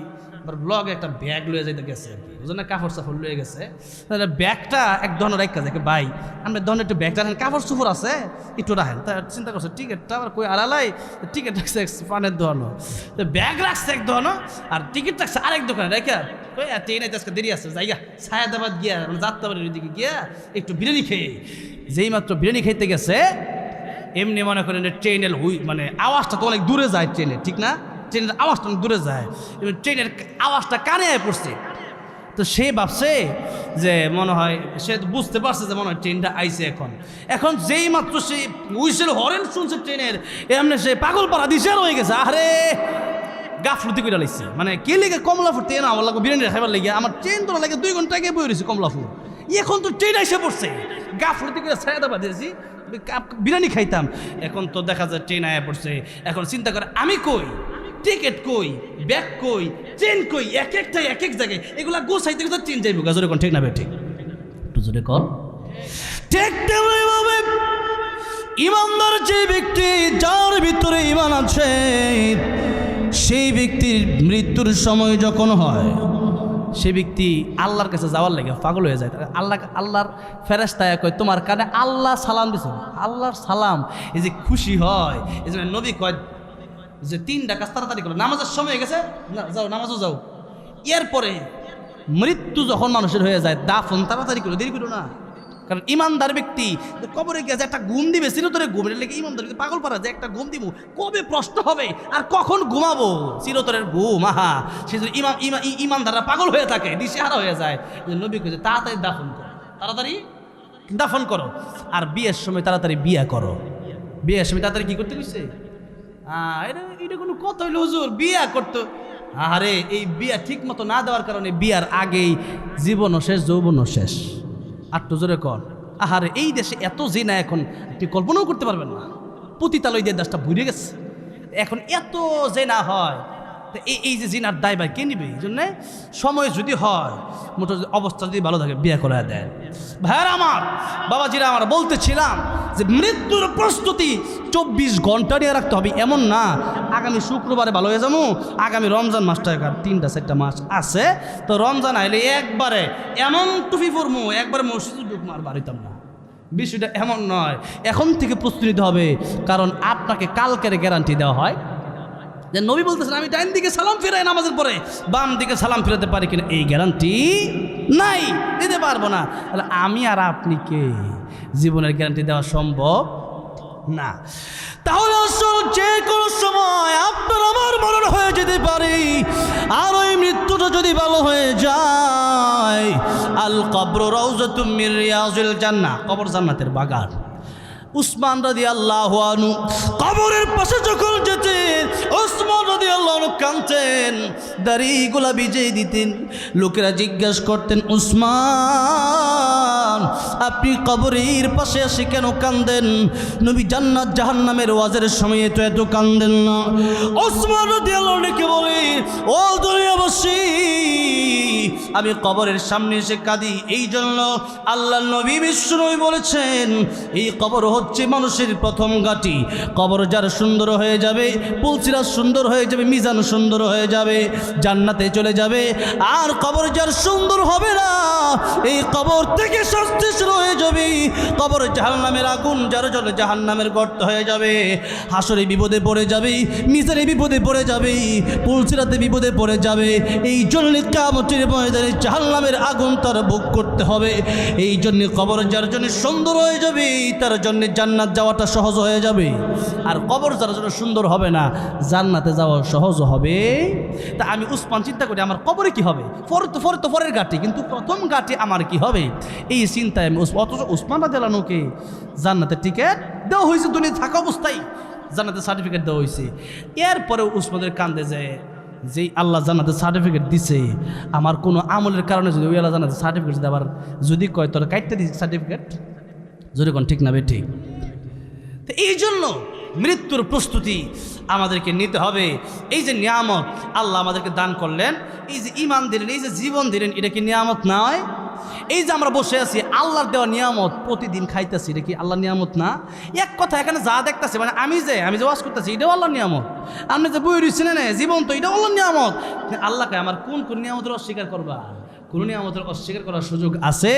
ব্লগে একটা ব্যাগ লয়ে যাইতে গেছে আর কি, ওই জন্য কাপড় চাপড় লয়ে গেছে। তাহলে ব্যাগটা এক ধরনের রাখা যায়, ভাই আমরা ধরনের একটু ব্যাগটা রাখেন, কাপড় চুপড় আছে একটু রাখেন। তা চিন্তা করছে টিকিটটা আবার কই আড়ালাই, টিকিট রাখছে পানের দোকানো, তো ব্যাগ রাখছে এক দোকানো, আর টিকিট রাখছে আরেক দোকানে রেখা, কই ট্রেন আইতে আজকে দেরি আছে, যাইগা সায়দাবাদ গিয়া যাত্রাবাড়ির ওইদিকে গিয়া একটু বিরিয়ানি খেয়ে। যেই মাত্র বিরিয়ানি খাইতে গেছে, এমনি মনে করেন ট্রেনের মানে আওয়াজটা তো অনেক দূরে যায় ট্রেনে, ঠিক না? ট্রেনের আওয়াজটা অনেক দূরে যায়, ট্রেনের আওয়াজটা কানে আয় পড়ছে। তো সে ভাবছে যে মনে হয়, সে বুঝতে পারছে যে মনে হয় ট্রেনটা আইছে। এখন যেই মাত্র সে হুইসেল হরেন শুনছে ট্রেনের, এমনি সে পাগল পাড়া দিশে রয়ে গেছে। আরে গাফলতি করে লাগছে, মানে কে লেগে কমলাপুর ট্রেন আমার লাগে বিরিয়ানি খাইবার লেগে, আমার ট্রেন তো লাগে 2 ঘন্টা আগে বই রয়েছে কমলাপুর, এখন তো ট্রেন এসে পড়ছে। গাফলতি করে সায়দাবাদ দিয়েছি, বিরিয়ানি খাইতাম। এখন তো দেখা যায় ট্রেন আয়া পড়ছে। এখন চিন্তা করে আমি কই, টিকিট কই, ব্যাগ কই, ট্রেন কই, এক একটাই এক এক জায়গায়, এগুলা গোছাইতে গেলে ট্রেন যাইব গাজরে কোন, ঠিক না বে ঠিক? একটু জোরে কর। ঠিক তেমনিভাবে ইমানদার যে ব্যক্তি, যার ভিতরে ইমান আছে, সেই ব্যক্তির মৃত্যুর সময় যখন হয়, সে ব্যক্তি আল্লাহর কাছে যাওয়ার লাগে পাগল হয়ে যায়। আল্লাহর ফেরেশতায় কয় তোমার কানে আল্লাহ সালাম দিছে, আল্লাহর সালাম, এই যে খুশি হয়। এই জন্য নবী কয় যে 3টা কাজ তাড়াতাড়ি করো, নামাজের সময় গেছে যাও, নামাজও যাও। এরপরে মৃত্যু যখন মানুষের হয়ে যায়, দাফন তাড়াতাড়ি করো, দেরি করো না। কারণ ইমানদার ব্যক্তি কবরে গিয়ে যে একটা ঘুম দিবে, চিরতরে ঘুমের লেগে ইমানদার ব্যক্তি পাগল পারা, যে একটা ঘুম দিব, কবে প্রশ্ন হবে আর কখন ঘুমাবো, চিরতরের ঘুম। আহা, সেই জন্য ইমানদাররা পাগল হয়ে থাকে, দিশেহারা হয়ে যায়। নবী কইছে তাড়াতাড়ি দাফন করো, তাড়াতাড়ি দাফন করো, আর বিয়ের সময় তাড়াতাড়ি বিয়া করো। বিয়ের সময় তাড়াতাড়ি কি করতে কইছে? এটা কোনো কথা হইলো হুজুর, বিয়া করতো আরে এই বিয়া ঠিক মতো না দেওয়ার কারণে বিয়ার আগেই জীবনও শেষ, যৌবনও শেষ। আর তো জোরে কর, আহারে এই দেশে এত জিনা এখন আপনি কল্পনাও করতে পারবেন না। পতিতালয় দিয়ে দেশটা ভরে গেছে, এখন এত জিনা হয়। তো এই যে জিনার দায়ভার কে নিবে? এই জন্যে সময় যদি হয়, মোটো অবস্থা যদি ভালো থাকে, বিয়ে করে দেয়। ভাইয়ার আমার, বাবাজিরা আমার, বলতেছিলাম যে মৃত্যুর প্রস্তুতি 24 ঘন্টা নিয়ে রাখতে হবে। এমন না আগামী শুক্রবারে ভালো হয়ে যাবো, আগামী রমজান মাসটা 3-4 মাস আছে, তো রমজান আইলে একবারে এমন টুপি পরমু, একবারে মসজিদে ঢুকবো আর বাড়িতাম না। বিষয়টা এমন নয়, এখন থেকে প্রস্তুতি নিতে হবে। কারণ আপনাকে কালকের গ্যারান্টি দেওয়া হয় যে নবী বলতেছেন আমি ডাইন দিকে সালাম ফিরাই নামাজের পরে, বাম দিকে সালাম ফিরাতে পারি কিনা এই গ্যারান্টি নাই, দিতে পারবো না। তাহলে আমি আর আপনি কে? জীবনের গ্যারান্টি দেওয়া সম্ভব না। তাহলে আসল যে কোনো সময় আপনার আমার মরণ হয়ে যেতে পারে, আর ওই মৃত্যুটা যদি ভালো হয়ে যায়, আল কবর রাউযাতুম মির রিয়াজিল জান্নাহ, কবর জান্নাতের বাগান। উসমান রাদিয়াল্লাহু আনহু কবরের পাশে যখন যেতেন, উসমান রাদিয়াল্লাহু আনহু কাঁদতেন, দাড়িগুলা ভিজিয়ে দিতেন। লোকেরা জিজ্ঞাসা করতেন, উসমান আপনি কবরের পাশে এসে কেন কাঁদেন? নবী জান্নাত জাহান্নামের ওয়াজের সময়ে তো এত কাঁদেন না। উসমান রাদিয়াল্লাহু আনহু বলে, ও দুনিয়াবাসী, আমি কবরের সামনে এসে কাঁদি এই জন্য আল্লাহ নবী বিশ্বনবী বলেছেন, এই কবর হচ্ছে মানুষের প্রথম ঘাঁটি। কবর যার সুন্দর হয়ে যাবে, পুলসিরাত সুন্দর হয়ে যাবে, মিজান সুন্দর হয়ে যাবে, জান্নাতে চলে যাবে। আর কবর যার সুন্দর হবে না, এই কবর থেকে শাস্তি শুরু হয়ে যাবে। কবর জাহান্নামের আগুন যার জন্য জাহান্নামের গর্ত হয়ে যাবে। হাসরে বিপদে পড়ে যাবে, মিজানে বিপদে পড়ে যাবে, পুলসিরাতে বিপদে পড়ে যাবে। এই জন্য কিয়ামতের ময়দানে জাহান্নামের আগুন তার ভোগ করতে হবে। এই জন্য কবর যার জন্য সুন্দর হয়ে যাবে, তার জন্য জান্নাত যাওয়াটা সহজ হয়ে যাবে। আর কবর যার জন্য সুন্দর হবে না, জান্নাতে যাওয়া সহজ হবে। তা আমি উসমান চিন্তা করি আমার কবরে কি হবে, পরের ঘাটে, কিন্তু প্রথম ঘাটে আমার কি হবে, এই চিন্তায় আমি অথচ উসমান রাদিয়াল্লাহু আনহুকে জান্নাতের টিকিট দেওয়া হয়েছে, দুনিয়া থাকা অবস্থায় জান্নাতের সার্টিফিকেট দেওয়া হয়েছে। এরপরেও উসমানের কান্দে যায়, যেই আল্লাহ জান্নাতের সার্টিফিকেট দিছে, আমার কোনো আমলের কারণে যদি ওই আল্লাহ জান্নাতের সার্টিফিকেট দিতে, আবার যদি কয় তোর কাটতে দিচ্ছে সার্টিফিকেট, যদি কোন ঠিক না বে ঠিক। তো এই জন্য মৃত্যুর প্রস্তুতি আমাদেরকে নিতে হবে। এই যে নিয়ামত আল্লাহ আমাদেরকে দান করলেন, এই যে ঈমান দিলেন, এই যে জীবন দিলেন, এটা কি নিয়ামত নয়? এই যে আমরা বসে আছি, আল্লাহর দেওয়া নিয়ামত, প্রতিদিন খাইতেছি, এটা কি আল্লাহর নিয়ামত না? এক কথা এখানে যা দেখতেছি, মানে আমি যে ওয়াজ করতেছি, এটাও আল্লাহর নিয়ামত। আপনি যে বই রয়েছেন না জীবন, তো এটাও আল্লাহর নিয়ামত। আল্লাহকে আমার কোন কোন নিয়ামতের অস্বীকার করবা? কোন নিয়ামতের অস্বীকার করার সুযোগ আছে?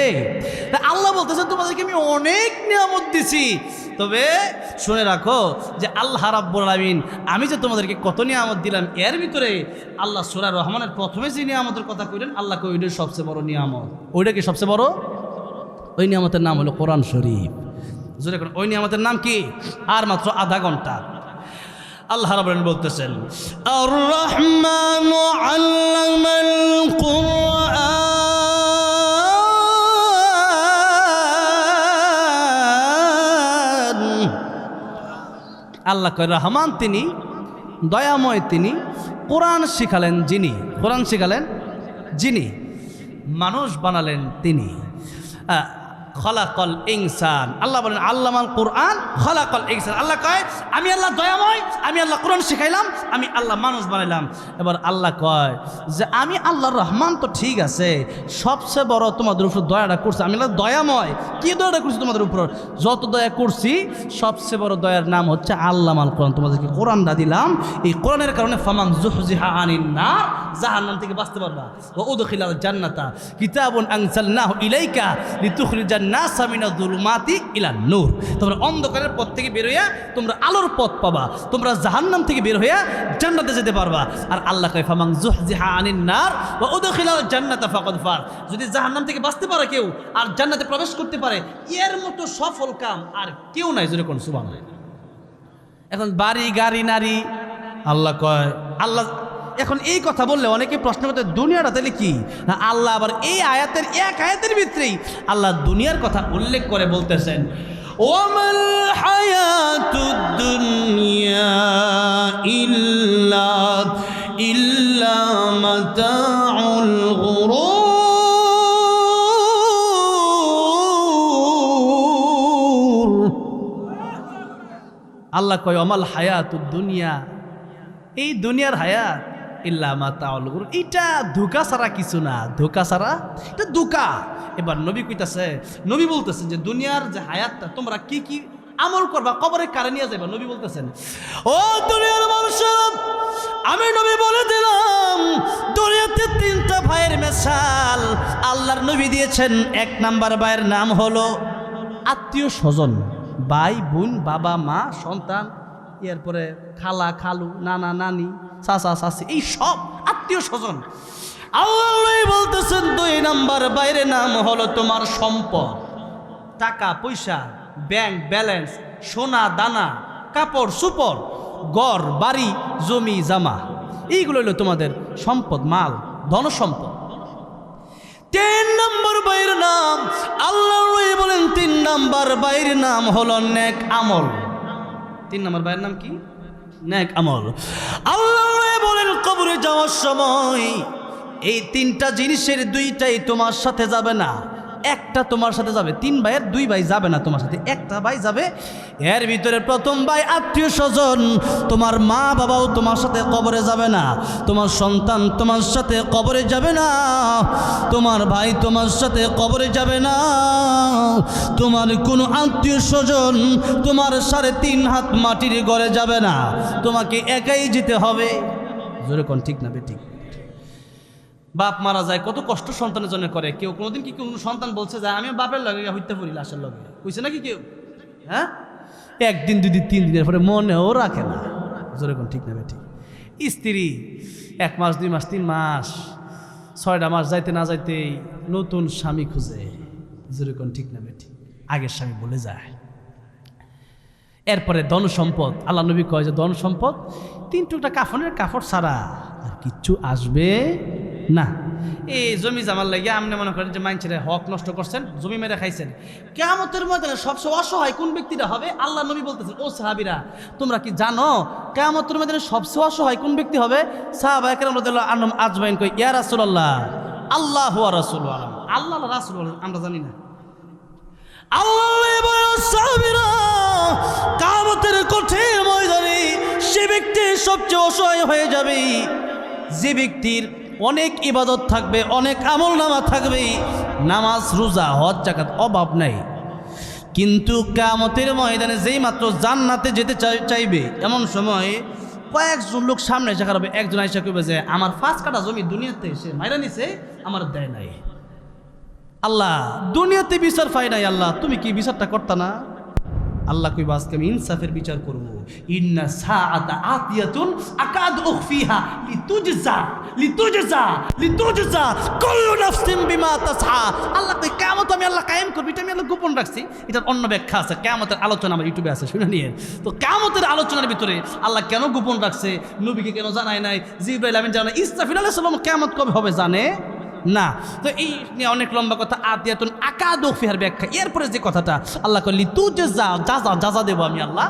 আল্লাহ বলতেছেন তোমাদেরকে আমি অনেক নিয়ামত দিছি, তবে শুনে রাখো যে আল্লাহ রাব্বুল আলামিন আমি যে তোমাদেরকে কত নিয়ামত দিলাম, এর ভিতরে আল্লাহ সূরা রহমানের প্রথমে যে নিয়ামতের কথা কইলেন, আল্লাহকে ওইটাই সবচেয়ে বড় নিয়ামত। ওইটা কি সবচেয়ে বড়? ওই নিয়ামতের নাম হলো কোরআন শরীফ। জোরে কোন ওই নিয়ামতের নাম কি? আর মাত্র আধা ঘন্টা আল্লাহ রাব্বুল আলামিন বলতেছেন, আর রহমানু আল্লামাল কুরআন। আল্লাহ কয় রহমান তিনি, দয়াময় তিনি, কোরআন শিখালেন যিনি, কোরআন শিখালেন যিনি, মানুষ বানালেন তিনি। খলাকল ইনসান, আল্লাহ বলেন আল্লামাল কোরআন খলাকল ইনসান। আল্লাহ কয় আমি আল্লাহ দয়াময়, আমি আল্লাহ কোরআন শিখাইলাম, আমি আল্লাহ মানুষ বানাইলাম। এবার আল্লাহ কয় যে আমি আল্লাহর রহমান তো ঠিক আছে, সবচেয়ে বড় তোমাদের উপর দয়াটা করছি আমি আল্লাহ দয়াময়। কি দয়াটা করছি তোমাদের উপর? যত দয়া করছি সবচেয়ে বড় দয়ার নাম হচ্ছে আল্লামাল কোরআন। তোমাদেরকে কোরআনটা দিলাম, এই কোরআনের কারণে ফামান যুহজিহা আনিন নার, জাহান্নাম থেকে বাঁচতে পারবা। ওয়া উদখিলাল জান্নাতা কিতাবুন আনজালনাহু ইলাইকা লিতুখরিজান নাসা মিনাজ যুলুমাতি ইলান নূর। তোমরা অন্ধকারের পথ থেকে বের হইয়া তোমরা আলোর পথ পাবা, তোমরা জাহান্নাম থেকে বের হইয়া জান্নাতে যেতে পারবা। আর আল্লাহ কয় ফামান যুহজিহা আনিন নার ওয়া উদখিলাল জান্নাতা ফাকাদ ফাজ। যদি জাহান্নাম থেকে বাঁচতে পারে কেউ আর জান্নাতে প্রবেশ করতে পারে, এর মতো সফল কাম আর কেউ নাই। জোরে কোন সুবহানাল্লাহ। এখন বাড়ি গাড়ি নারী, আল্লাহ কয় আল্লাহ এখন এই কথা বললে অনেকে প্রশ্ন করতে দুনিয়াটা তাহলে কি? না, আল্লাহ আবার এই আয়াতের এক আয়াতের ভিতরেই আল্লাহ দুনিয়ার কথা উল্লেখ করে বলতেছেন, ওয়ামাল হায়াতুদ দুনিয়া ইল্লা ইল্লা মাতাউল গুরুর। আল্লাহ কয় অমাল হায়াতুদ দুনিয়া, এই দুনিয়ার হায়াত ইল্লা মাতাউল গুরুর, এটা ধোঁকা ছাড়া কিছু না, ধোঁকা ছাড়া এটা ধোঁকা। এবার নবী কইতাছে, নবী বলতেছেন যে দুনিয়ার যে হায়াতটা তোমরা কি কি আমল করবা কবরে কারে নিয়ে যাইবা। নবী বলতেছেন ও দুনিয়ার মানুষ, আমি নবী বলে দিলাম দুনিয়াতে তিনটা ভাইয়ের মেশাল আল্লাহর নবী দিয়েছেন। এক নাম্বার ভাইয়ের নাম হলো আত্মীয় স্বজন, ভাই বোন, বাবা মা সন্তান, এরপরে খালা খালু, নানা নানি, চাচা চাচি, এই সব আত্মীয় স্বজন। আল্লাহ বলতেছেন দুই নাম্বার বাইরের নাম হলো তোমার সম্পদ, টাকা পয়সা, ব্যাংক ব্যালেন্স, সোনা দানা, কাপড় সুপড়, ঘর বাড়ি, জমি জামা, এইগুলো হলো তোমাদের সম্পদ, মাল, ধন সম্পদ। তিন নম্বর বাইরের নাম আল্লাহ বলেন, তিন নম্বর বাইরের নাম হলো নেক আমল। তিন নম্বর বাইরের নাম কি? নেক আমল। আল্লাহ বলেন কবরে যাওয়ার সময় এই তিনটা জিনিসের দুইটাই তোমার সাথে যাবে না, একটা তোমার সাথে যাবে। তিন ভাইয়ের দুই ভাই যাবে না তোমার সাথে, একটা ভাই যাবে। এর ভিতরে প্রথম ভাই আত্মীয় স্বজন, তোমার মা বাবাও তোমার সাথে কবরে যাবে না, তোমার সন্তান তোমার সাথে কবরে যাবে না, তোমার ভাই তোমার সাথে কবরে যাবে না, তোমার কোনো আত্মীয় স্বজন তোমার 3.5 হাত মাটির ঘরে যাবে না, তোমাকে একাই যেতে হবে। জোরে কোন ঠিক না বেঠিক? বাপ মারা যায় কত কষ্ট সন্তানের জন্য করে। কেউ কোনোদিন কি কোনো সন্তান বলছে যে আমি বাপের লগে হইতে পারি লাশের লগে, কইছে নাকি কেউ? হ্যাঁ, একদিন 2 দিন 3 দিনের পরে মনেও রাখে না। জোরে কোন ঠিক না বেঠিক? স্ত্রী 1 মাস 2 মাস 3 মাস 6টা মাস যাইতে না যাইতেই নতুন স্বামী খুঁজে। জোরে কোন ঠিক না বেঠিক? আগের স্বামী বলে যায়। এরপরে ধন সম্পদ, আল্লাহ নবী কয় যে ধন সম্পদ 3 টুকরা কাফনের কাপড় ছাড়া আর কিচ্ছু আসবে না। এই জমি জামার লাগে আপনি মনে করেন যে মানুষের হক নষ্ট করছেন, জমি মেরে খাইছেন, কিয়ামতের ময়দানে সবচেয়ে অসহায় কোন ব্যক্তিটা হবে? আল্লাহ নবী বলতেছেন ও সাহাবীরা তোমরা কি জানো কিয়ামতের ময়দানে সবচেয়ে অসহায় কোন ব্যক্তি হবে? সাহাবায়ে কেরাম রাদিয়াল্লাহু আনহুম আজমাইন কই ইয়া রাসূলুল্লাহ আল্লাহু ওয়া রাসূলুহু আলাম। আল্লাহ রাসূল আমরা জানি না। আল্লাহ বলেন সাহাবীরা কিয়ামতের কঠিন ময়দানে সে ব্যক্তি সবচেয়ে অসহায় হয়ে যাবে যে ব্যক্তির অনেক ইবাদত থাকবে, অনেক আমল নামা থাকবে, নামাজ রোজা হজ যাকাত অভাব নাই, কিন্তু কিয়ামতের ময়দানে যেই মাত্র জান্নাতে যেতে চাইবে এমন সময় কয়েকজন লোক সামনে এসে খারাপ, একজন আইসা কইবে যে আমার 5 কাঠা জমি দুনিয়াতে এসে মাইরা নিছে, আমার দেয় নাই। আল্লাহ দুনিয়াতে বিচার পাই নাই, আল্লাহ তুমি কি বিচারটা করতা না? আল্লাহ কইবা আজকে আমি ইনসাফের বিচার করব। ইন্না সাআতা আতিয়াতুন আকাদ উখফিহা লিতুজজা কুল্লু নাফসিন বিমা তাসআ। আল্লাহ কই কিয়ামত আমি আল্লাহ কায়েম করব, এটা আমি আল্লাহ গোপন রাখছি। এটার অন্য ব্যাখ্যা আছে, কিয়ামতের আলোচনা আমার ইউটিউবে আছে, শুনে নিয়ে। তো কিয়ামতের আলোচনার ভিতরে আল্লাহ কেন গোপন রাখছে, নবীকে কেন জানায় নাই, জিবরাইল আমিন জানায়, ইসরাফিল আলাইহিস সালাম কিয়ামত কবে হবে জানে না। তো এই নিয়ে অনেক লম্বা কথা, আতিয়াতুন আকাদু ফিহার ব্যাখ্যা। এরপরে যে কথাটা আল্লাহ কইলি তুজজা যাজা দেব আমি আল্লাহ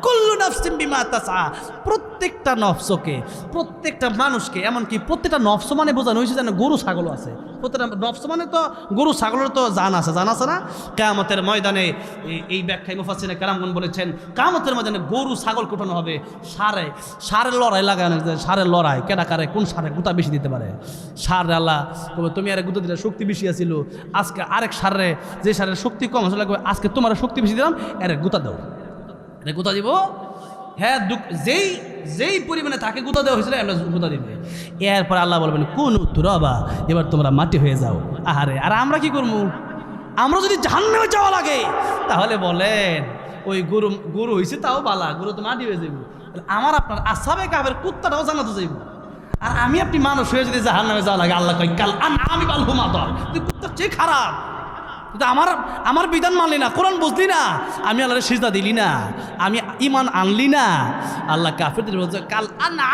কুল্লু নাফসিন বিমা তাসআ, প্রত্যেকটা নফসকে, প্রত্যেকটা মানুষকে, এমনকি প্রত্যেকটা নফস মানে বোঝানো হয়েছে যেন গরু ছাগলও আছে। প্রত্যেকটা নফস মানে তো গরু ছাগলের তো জান আছে না? কিয়ামতের ময়দানে এই ব্যাখ্যায় মুফাসসিরিনে কেরামগণ বলেছেন কিয়ামতের ময়দানে গরু ছাগল কোটানো হবে, সারের লড়াই লাগানো, সারের লড়াই কেডা কারে কোন সারে গুতা বেশি দিতে পারে। সারে আল্লাহ তুমি আর গুতা দিলে শক্তি বেশি আছিল, আজকে আরেক সারে যে সারের শক্তি কম আসলে আজকে তোমার শক্তি বেশি দিলাম, এর গুতা দাও, এটা গুতা দিব। হ্যাঁ, যেই পরিমাণে তাকে গুতা দেওয়া হয়েছিল আমরা গুতা দিবে। এরপর আল্লাহ বলবেন কোন তুরাবা, এবার তোমরা মাটি হয়ে যাও। আহারে, আর আমরা কি করবো? আমরা যদি জাহান্নামে যাওয়া লাগে তাহলে বলেন ওই গরু হয়েছে তাও বালা, গরু তো মাটি হয়ে যাইব। আমার আপনার আসহাবে কাফের কুত্তাটাও জান্নাতে যাইব। আর আমি আপনি মানুষ হয়ে যদি জাহান্নামে যাওয়া লাগে, আল্লাহ কই কাল আমি বালহুমা দর, তুই কুত্তার চেয়ে খারাপ। কিন্তু আমার বিধান মানলি না, কোরআন বুঝলি না, আমি আল্লাহর সিজদা দিলি না, আমি ইমান আনলি না। আল্লাহ কাফেরদের বলছে কাল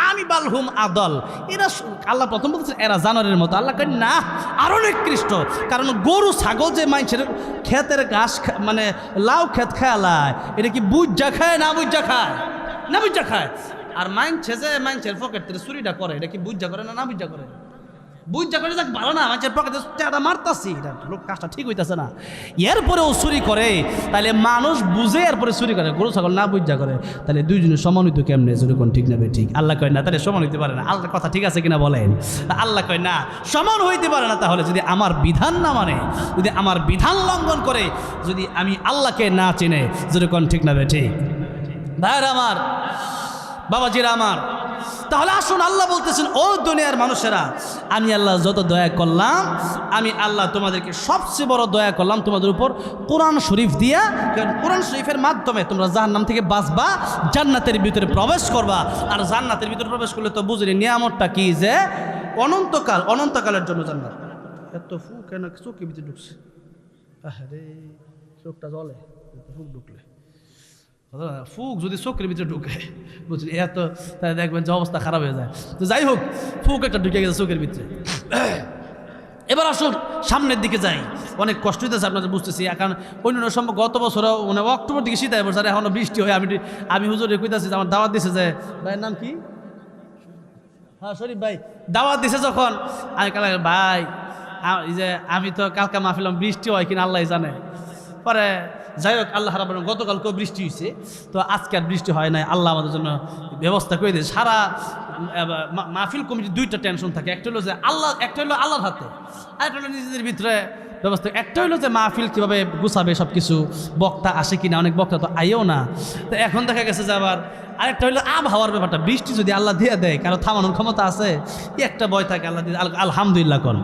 আমি বালহুম আদল, এরা আল্লাহ প্রথম বলছে এরা জানোয়ারের মতো। আল্লাহ কই না, আরো নিকৃষ্ট। কারণ গরু ছাগল যে মানুষের ক্ষেতের ঘাস মানে লাউ ক্ষেত খেলায়, এটা কি বুঝা খায় না বুঝা খায়? না বুঝা খায়। আর মাইনছের পকেট থেকে চুরিটা করে, এটা কি বুঝা করে না বুঝা করে? বুঝা করে যাক ভালো না, মাইনছের পকেটে টাকা মারতাছি, এটা লোক কাজটা ঠিক হইতাছে না, এরপরেও চুরি করে, তাহলে মানুষ বুঝে এরপরে চুরি করে, গরু ছাগল না বুঝা করে, তাহলে দুইজনে সমান হইতো কেমনে? যদি কোন ঠিক নেবে ঠিক? আল্লাহ কয় না, তাহলে সমান হইতে পারে না। আল্লাহর কথা ঠিক আছে কিনা বলেন? আল্লাহ কয় না, সমান হইতে পারে না। তাহলে যদি আমার বিধান না মানে, যদি আমার বিধান লঙ্ঘন করে, যদি আমি আল্লাহকে না চিনে, যদি কোন ঠিক নেবে ঠিক? ভাইরা আমার, বাবাজিরা আমার, তাহলে আসুন, আল্লাহ বলতেছেন, ও দুনিয়ার মানুষেরা, আমি আল্লাহ যত দয়া করলাম, আমি আল্লাহ তোমাদেরকে সবচেয়ে বড় দয়া করলাম তোমাদের উপর কোরআন শরীফ দিয়া। কারণ কোরআন শরীফের মাধ্যমে তোমরা জাহান্নাম থেকে বাঁচবা, জান্নাতের ভিতরে প্রবেশ করবা। আর জান্নাতের ভিতরে প্রবেশ করলে তো বুঝলি নিয়ামতটা কি, যে অনন্তকালের জন্য জান্নাত। এত ফু কেন চোখের ভিতরে ঢুকছে? আরে চোখটা জ্বলে ফুক ঢুকলে, ফুক যদি চোখের ভিতরে ঢুকে, বুঝলি, এত তাহলে দেখবেন যে অবস্থা খারাপ হয়ে যায়। তো যাই হোক, ফুক একটা ঢুকে গেছে চোখের ভিতরে। এবার আসুন সামনের দিকে যাই। অনেক কষ্ট হইতেছে আপনাদের, বুঝতেছি। এখন অন্য সম্ভব গত বছরও মানে অক্টোবর দিকে শীত হয়, বছর এখনও বৃষ্টি হয়। আমি হুজুরে কইতাছি, আমার দাওয়াত দিছে, যে ভাইয়ের নাম কি, হ্যাঁ শরীফ ভাই, দাওয়াত দিছে যখন, আমি কাল ভাই এই যে আমি তো কালকে মাহফিলাম, বৃষ্টি হয় কিনা আল্লাহ জানে। পরে যাই হোক, আল্লাহ রাব্বুল আলামিন, গতকালকেও বৃষ্টি হয়েছে, তো আজকে আর বৃষ্টি হয় নাই। আল্লাহ আমাদের জন্য ব্যবস্থা করে দিয়েছে। সারা মাহফিল কমিটির দুইটা টেনশন থাকে, একটা হলো যে একটা হলো আল্লাহর হাতে, আর একটা হলো নিজেদের ভিতরে ব্যবস্থা। একটা হলো যে মাহফিল কীভাবে গুছাবে সব কিছু, বক্তা আসে কিনা, অনেক বক্তা তো আইও না। তো এখন দেখা গেছে যে আবার আরেকটা হলো আবহাওয়ার ব্যাপারটা, বৃষ্টি যদি আল্লাহ দিয়ে দেয়, কারো থামানোর ক্ষমতা আছে, একটা ভয় থাকে, আল্লাহ দিয়ে, আলহামদুলিল্লাহ কোন।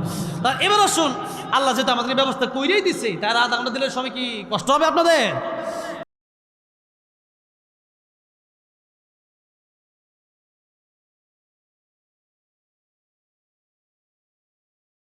তা এবার আসুন, আল্লাহ যেহেতু আমাদের ব্যবস্থা করেই দিচ্ছে, তার আধা ঘন্টা দিলে সবাই কি কষ্ট হবে আপনাদের?